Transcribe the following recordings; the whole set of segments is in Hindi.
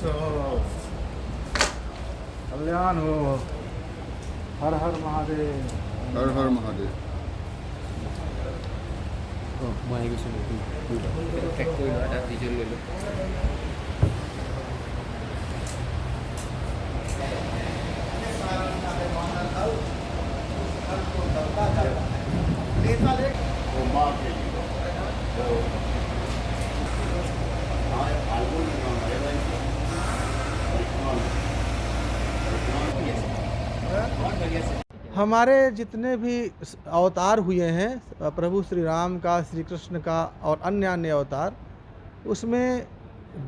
हो, कल्याण हो। हर हर महादेव। हर हर महादेव। মই গৈছোঁ ট্ৰেক কৰিলোঁ এটা ভিজুৱেল ল'লোঁ। हमारे जितने भी अवतार हुए हैं प्रभु श्री राम का, श्री कृष्ण का और अन्य अन्य अवतार, उसमें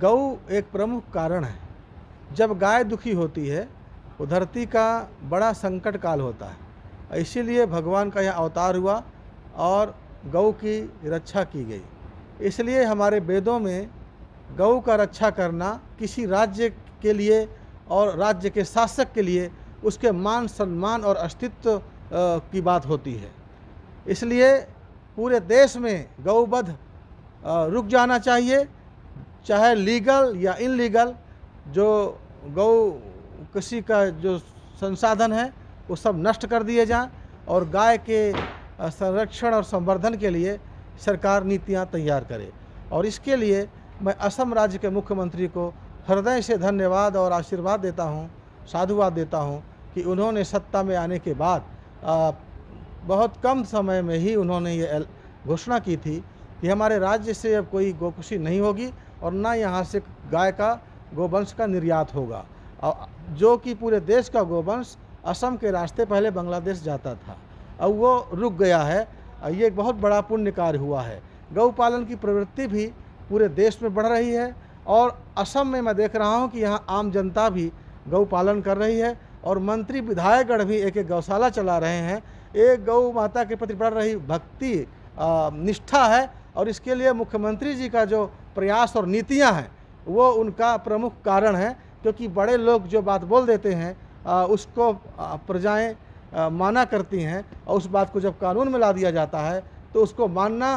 गौ एक प्रमुख कारण है। जब गाय दुखी होती है तो धरती का बड़ा संकट काल होता है, इसीलिए भगवान का यह अवतार हुआ और गौ की रक्षा की गई। इसलिए हमारे वेदों में गौ का रक्षा करना किसी राज्य के लिए और राज्य के शासक के लिए उसके मान सम्मान और अस्तित्व की बात होती है। इसलिए पूरे देश में गौवध रुक जाना चाहिए, चाहे लीगल या इनलीगल। जो गौ कृषि का जो संसाधन है वो सब नष्ट कर दिए जाएं और गाय के संरक्षण और संवर्धन के लिए सरकार नीतियां तैयार करे। और इसके लिए मैं असम राज्य के मुख्यमंत्री को हृदय से धन्यवाद और आशीर्वाद देता हूं, साधुवाद देता हूं कि उन्होंने सत्ता में आने के बाद बहुत कम समय में ही उन्होंने ये घोषणा की थी कि हमारे राज्य से अब कोई गोकृषि नहीं होगी और ना यहाँ से गाय का गोवंश का निर्यात होगा, और जो कि पूरे देश का गोवंश असम के रास्ते पहले बांग्लादेश जाता था, अब वो रुक गया है। ये एक बहुत बड़ा पुण्य कार्य हुआ है। गौ पालन की प्रवृत्ति भी पूरे देश में बढ़ रही है और असम में मैं देख रहा हूँ कि यहाँ आम जनता भी गौ पालन कर रही है और मंत्री विधायकगण भी एक एक गौशाला चला रहे हैं। एक गौ माता के प्रति बढ़ रही भक्ति निष्ठा है और इसके लिए मुख्यमंत्री जी का जो प्रयास और नीतियां हैं वो उनका प्रमुख कारण है, क्योंकि बड़े लोग जो बात बोल देते हैं उसको प्रजाएं माना करती हैं और उस बात को जब कानून में ला दिया जाता है तो उसको मानना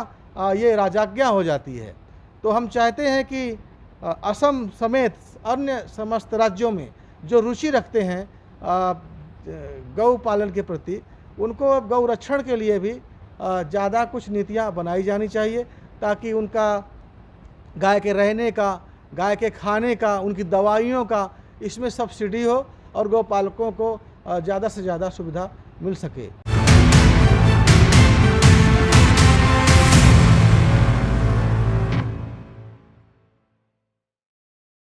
ये राजाज्ञा हो जाती है। तो हम चाहते हैं कि असम समेत अन्य समस्त राज्यों में जो रुचि रखते हैं गौ पालन के प्रति, उनको गौ रक्षण के लिए भी ज़्यादा कुछ नीतियाँ बनाई जानी चाहिए, ताकि उनका गाय के रहने का, गाय के खाने का, उनकी दवाइयों का इसमें सब्सिडी हो और गौ पालकों को ज़्यादा से ज़्यादा सुविधा मिल सके।